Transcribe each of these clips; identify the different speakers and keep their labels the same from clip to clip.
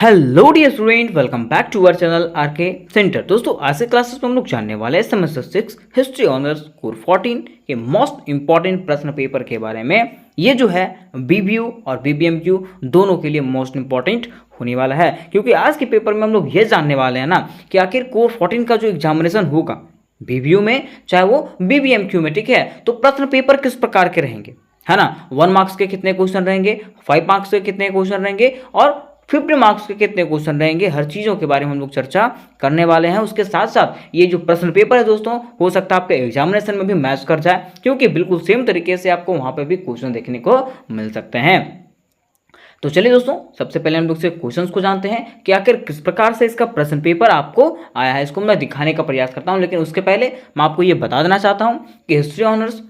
Speaker 1: Hello dear student, welcome back to our channel RK centre. दोस्तों, आज के classes में हम लोग जानने वाले हैं सेमेस्टर 6 हिस्ट्री ऑनर्स कोर 14 के मोस्ट इंपॉर्टेंट प्रश्न पेपर के बारे में। ये जो है बीबीयू और बीबीएमक्यू दोनों के लिए मोस्ट इंपॉर्टेंट होने वाला है, क्योंकि आज के पेपर में हम लोग ये जानने वाले हैं ना कि आखिर कोर 14 का जो एग्जामिनेशन होगा बीबीयू में चाहे वो बीबीएमक्यू में, ठीक है, तो प्रश्न पेपर किस प्रकार के रहेंगे, है ना। 1 मार्क्स के कितने क्वेश्चन रहेंगे, 5 मार्क्स के कितने क्वेश्चन रहेंगे और 50 मार्क्स के कितने क्वेश्चन रहेंगे, हर चीज़ों के बारे में हम लोग चर्चा करने वाले हैं। उसके साथ साथ ये जो प्रश्न पेपर है दोस्तों, हो सकता है आपके एग्जामिनेशन में भी मैच कर जाए, क्योंकि बिल्कुल सेम तरीके से आपको वहाँ पे भी क्वेश्चन देखने को मिल सकते हैं। तो चलिए दोस्तों, सबसे पहले हम लोग से क्वेश्चंस को जानते हैं कि आखिर किस प्रकार से इसका प्रश्न पेपर आपको आया है। इसको मैं दिखाने का प्रयास करता हूँ, लेकिन उसके पहले मैं आपको ये बता देना चाहता हूँ कि हिस्ट्री ऑनर्स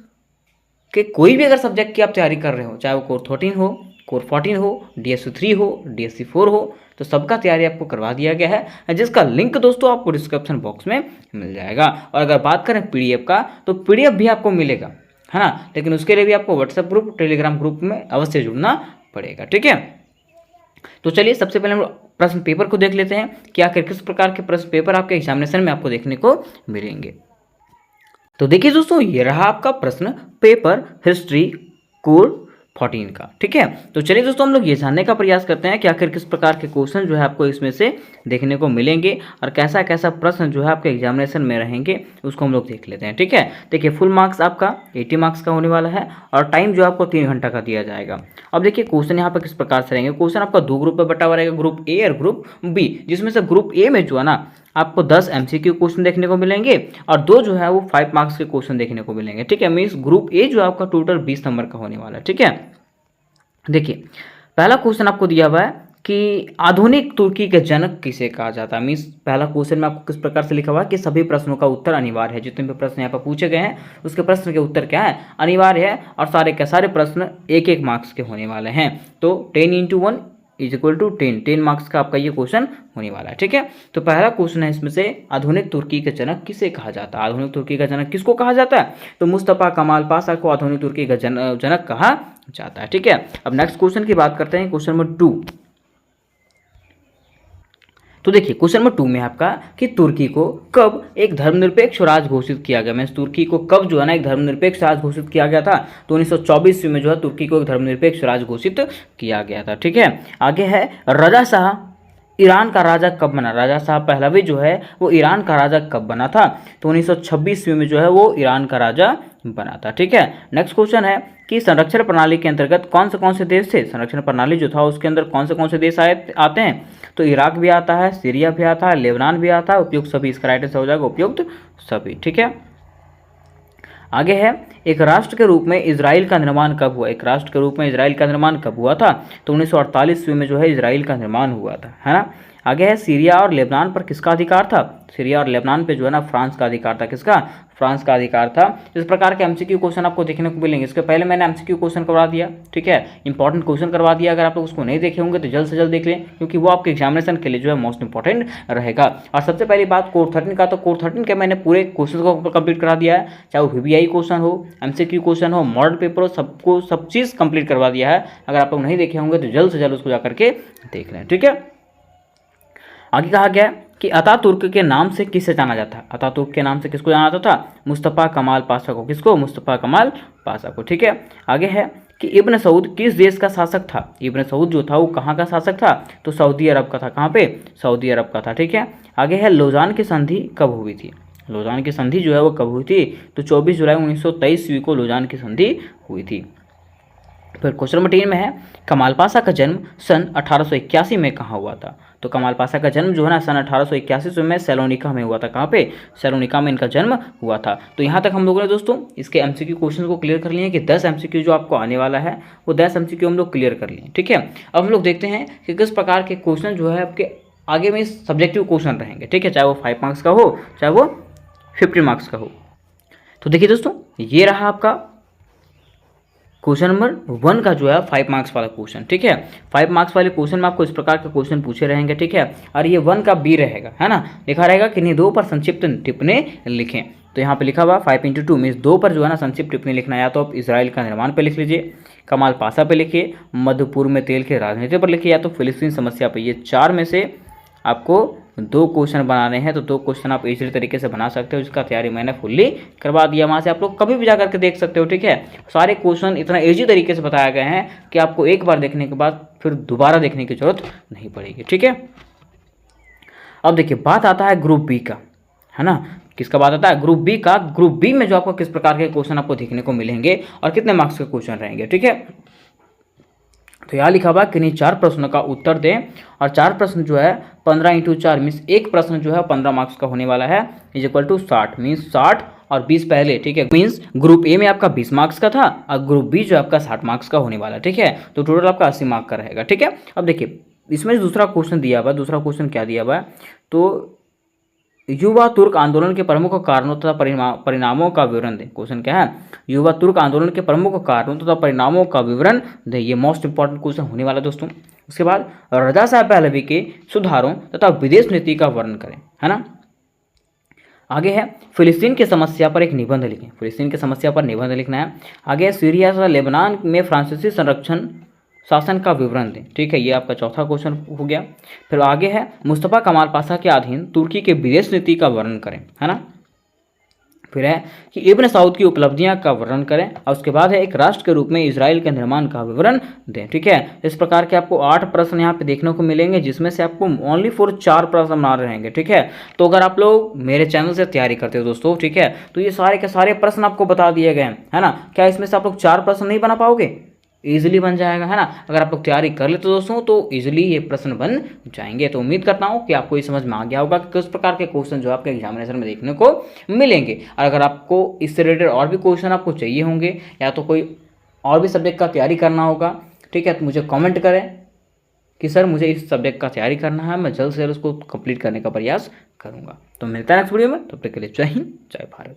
Speaker 1: के कोई भी अगर सब्जेक्ट की आप तैयारी कर रहे हो, चाहे वो कोर 13 हो, कोर 14 हो, DSC 3 हो, DSC 4 हो, तो सबका तैयारी आपको करवा दिया गया है, जिसका लिंक दोस्तों आपको डिस्क्रिप्शन बॉक्स में मिल जाएगा। और अगर बात करें PDF का, तो PDF भी आपको मिलेगा, है ना, लेकिन उसके लिए भी आपको व्हाट्सएप ग्रुप, टेलीग्राम ग्रुप में अवश्य जुड़ना पड़ेगा, ठीक है। तो चलिए सबसे पहले हम प्रश्न पेपर को देख लेते हैं कि आखिर किस प्रकार के प्रश्न पेपर आपके एग्जामिनेशन में आपको देखने को मिलेंगे। तो देखिए दोस्तों, ये रहा आपका प्रश्न पेपर हिस्ट्री कोर 14 का, ठीक है। तो चलिए दोस्तों, हम लोग ये जानने का प्रयास करते हैं कि आखिर किस प्रकार के क्वेश्चन जो है आपको इसमें से देखने को मिलेंगे और कैसा कैसा प्रश्न जो है आपके एग्जामिनेशन में रहेंगे, उसको हम लोग देख लेते हैं, ठीक है। देखिए, फुल मार्क्स आपका 80 मार्क्स का होने वाला है और टाइम जो आपको 3 घंटा का दिया जाएगा। अब देखिए क्वेश्चन यहाँ पर किस प्रकार से रहेंगे। क्वेश्चन आपका 2 ग्रुप में बटा हुआ रहेगा, ग्रुप ए और ग्रुप बी, जिसमें से ग्रुप ए में जो है ना आपको 10 MCQ क्वेश्चन देखने को मिलेंगे और 2 जो है वो 5 मार्क्स के क्वेश्चन देखने को मिलेंगे, ठीक है। मीन्स ग्रुप ए जो आपका टोटल 20 नंबर का होने वाला है, ठीक है। देखिए, पहला क्वेश्चन आपको दिया हुआ है कि आधुनिक तुर्की के जनक किसे कहा जाता है। मीन्स पहला क्वेश्चन में आपको किस प्रकार से लिखा हुआ है कि सभी प्रश्नों का उत्तर अनिवार्य है। जितने भी प्रश्न यहाँ पर पूछे गए हैं उसके प्रश्न के उत्तर क्या है, अनिवार्य है, और सारे के सारे प्रश्न 1-1 मार्क्स के होने वाले हैं। तो 10 × 1 = 10 मार्क्स का आपका ये क्वेश्चन होने वाला है, ठीक है। तो पहला क्वेश्चन है इसमें से, आधुनिक तुर्की के जनक किसे कहा जाता है। आधुनिक तुर्की का जनक किसको कहा जाता है, तो मुस्तफा कमाल पाशा को आधुनिक तुर्की का जनक कहा जाता है, ठीक है। अब नेक्स्ट क्वेश्चन की बात करते हैं, क्वेश्चन नंबर 2। तो देखिए क्वेश्चन नंबर 2 में आपका कि तुर्की को कब एक धर्मनिरपेक्ष राज्य घोषित किया गया। मीन्स तुर्की को कब जो है ना एक धर्मनिरपेक्ष राज्य घोषित किया गया था, तो 1924 ईस्वी में जो है तुर्की को एक धर्मनिरपेक्ष राज्य घोषित किया गया था, ठीक है। आगे है, राजा शाह ईरान का राजा कब बना। राजा शाह पहलवी जो है वो ईरान का राजा कब बना था, तो 1926 ईस्वी में जो है वो ईरान का राजा बना था, ठीक है। नेक्स्ट क्वेश्चन है कि संरक्षण प्रणाली के अंतर्गत कौन से देश थे। संरक्षण प्रणाली जो था उसके अंदर कौन से देश आते हैं, तो इराक भी आता है, सीरिया भी आता है, लेबनान भी आता है, उपयुक्त सभी। इसका राइट आंसर हो जाएगा उपयुक्त सभी, ठीक है। आगे है, एक राष्ट्र के रूप में इजराइल का निर्माण कब हुआ। एक राष्ट्र के रूप में इजराइल का निर्माण कब हुआ था, तो 1948 ईस्वी में जो है इजराइल का निर्माण हुआ था, है ना। आगे है, सीरिया और लेबनान पर किसका अधिकार था। सीरिया और लेबनान पे जो है ना फ्रांस का अधिकार था। किसका, फ्रांस का अधिकार था। इस प्रकार के MCQ क्वेश्चन आपको देखने को मिलेंगे। इसके पहले मैंने MCQ क्वेश्चन करवा दिया, ठीक है, इंपॉर्टेंट क्वेश्चन करवा दिया। अगर आप लोग उसको नहीं देखे होंगे तो जल्द से जल्द देख लें, क्योंकि वो आपके एग्जामिनेशन के लिए जो है मोस्ट इंपॉर्टेंट रहेगा। और सबसे पहली बात कोर 13 का, तो कोर 13 के मैंने पूरे क्वेश्चन को कंप्लीट करा दिया है, चाहे वो VBI क्वेश्चन हो, MCQ क्वेश्चन हो, मॉडल पेपर हो, सबको सब चीज़ कंप्लीट करवा दिया है। अगर आप लोग नहीं देखे होंगे तो जल्द से जल्द उसको जाकर के देख लें, ठीक है। आगे कहा गया कि अतातुर्क के नाम से किसे जाना जाता है। अतातुर्क के नाम से किसको जाना जाता था, मुस्तफ़ा कमाल पाशा को। किसको, मुस्तफ़ा कमाल पाशा को, ठीक है। आगे है कि इब्न सऊद किस देश का शासक था। इब्न सऊद जो था वो कहाँ का शासक था, तो सऊदी अरब का था। कहाँ पे, सऊदी अरब का था, ठीक है। आगे है, लोजान की संधि कब हुई थी। लोजान की संधि जो है वो कब हुई थी, तो 24 जुलाई 1923 ईस्वी को लोजान की संधि हुई थी। फिर क्वेश्चन नंबर 3 में है, कमाल पाशा का जन्म सन 1881 में कहाँ हुआ था। तो कमाल पाशा का जन्म जो है ना सन 1881 में सैलोनिका में हुआ था। कहाँ पे, सैलोनिका में इनका जन्म हुआ था। तो यहाँ तक हम लोगों ने दोस्तों इसके MCQ क्वेश्चन को क्लियर कर लिए कि 10 MCQ जो आपको आने वाला है वो 10 MCQ हम लोग क्लियर कर लिए, ठीक है। अब हम लोग देखते हैं कि किस प्रकार के क्वेश्चन जो है आपके आगे में सब्जेक्टिव क्वेश्चन रहेंगे, ठीक है, चाहे वो 5 मार्क्स का हो चाहे वो 50 मार्क्स का हो। तो देखिए दोस्तों, ये रहा आपका क्वेश्चन नंबर 1 का जो है 5 मार्क्स वाला क्वेश्चन, ठीक है। 5 मार्क्स वाले क्वेश्चन में आपको इस प्रकार के क्वेश्चन पूछे रहेंगे, ठीक है। और ये 1 का B रहेगा, है ना, लिखा रहेगा किन्हीं 2 पर संक्षिप्त टिप्पणी लिखें। तो यहाँ पे लिखा हुआ 5 × 2 मीन्स 2 पर जो है ना संक्षिप्त टिप्पणी लिखना है। या तो आप इसराइल का निर्माण पे लिख लीजिए, कमाल पासा पे लिखिए, मध्य पूर्व में तेल के राजनीति पर लिखिए, या तो फिलिस्तीन समस्या पे। ये 4 में से आपको 2 क्वेश्चन बनाने हैं। तो 2 क्वेश्चन आप इसी तरीके से बना सकते हो, जिसका तैयारी मैंने फुल्ली करवा दिया। वहाँ से आप लोग कभी भी जा करके देख सकते हो, ठीक है। सारे क्वेश्चन इतना ईजी तरीके से बताए गए हैं कि आपको एक बार देखने के बाद फिर दोबारा देखने की जरूरत नहीं पड़ेगी, ठीक है। अब देखिए बात आता है ग्रुप बी का, है ना। किसका बात आता है? ग्रुप बी का। ग्रुप बी में जो आपको किस प्रकार के क्वेश्चन आपको देखने को मिलेंगे और कितने मार्क्स के क्वेश्चन रहेंगे, ठीक है। तो यहाँ लिखा हुआ किन्हीं 4 प्रश्नों का उत्तर दें, और 4 प्रश्न जो है 15 × 4 मीन्स एक प्रश्न जो है 15 मार्क्स का होने वाला है, = 60 मीन्स 60 और 20 पहले, ठीक है। मीन्स ग्रुप ए में आपका 20 मार्क्स का था और ग्रुप बी जो आपका 60 मार्क्स का होने वाला है, ठीक है। तो टोटल आपका 80 मार्क्स का रहेगा, ठीक है। अब देखिए इसमें दूसरा क्वेश्चन दिया हुआ है। दूसरा क्वेश्चन क्या दिया हुआ है? तो युवा तुर्क आंदोलन के प्रमुख कारणों तथा परिणामों का विवरण दें। क्वेश्चन क्या है? युवा तुर्क आंदोलन के प्रमुख कारणों तथा परिणामों का विवरण दें। ये मोस्ट इंपॉर्टेंट क्वेश्चन होने वाला है दोस्तों। उसके बाद रजा साहब पहलवी के सुधारों तथा विदेश नीति का वर्णन करें, है ना। आगे है फिलिस्तीन की समस्या पर एक निबंध लिखें। फिलिस्तीन की समस्या पर निबंध लिखना है। आगे है सीरिया तथा लेबनान में फ्रांसीसी संरक्षण शासन का विवरण दें, ठीक है। ये आपका चौथा क्वेश्चन हो गया। फिर आगे है मुस्तफ़ा कमाल पाशा के अधीन तुर्की के विदेश नीति का वर्णन करें, है ना। फिर है कि इब्न साउद की उपलब्धियां का वर्णन करें, और उसके बाद है एक राष्ट्र के रूप में इजराइल के निर्माण का विवरण दें, ठीक है। इस प्रकार के आपको 8 प्रश्न यहाँ पे देखने को मिलेंगे, जिसमें से आपको ओनली फॉर 4 प्रश्न बना रहेंगे, ठीक है। तो अगर आप लोग मेरे चैनल से तैयारी करते हो दोस्तों, ठीक है, तो ये सारे के सारे प्रश्न आपको बता दिए गए हैं, है ना। क्या इसमें से आप लोग 4 प्रश्न नहीं बना पाओगे? ईजिली बन जाएगा, है ना। अगर आप लोग तैयारी कर लेते हो दोस्तों तो ईजिली ये प्रश्न बन जाएंगे। तो उम्मीद करता हूँ कि आपको ये समझ में आ गया होगा कि किस प्रकार के क्वेश्चन जो आपके एग्जामिनेशन में देखने को मिलेंगे। और अगर आपको इससे रिलेटेड और भी क्वेश्चन आपको चाहिए होंगे, या तो कोई और भी सब्जेक्ट का तैयारी करना होगा, ठीक है, तो मुझे कॉमेंट करें कि सर मुझे इस सब्जेक्ट का तैयारी करना है, मैं जल्द से जल्द उसको कंप्लीट करने का प्रयास करूँगा। तो मिलता है नेक्स्ट वीडियो में, तब तक के लिए जय हिंद, जय भारत।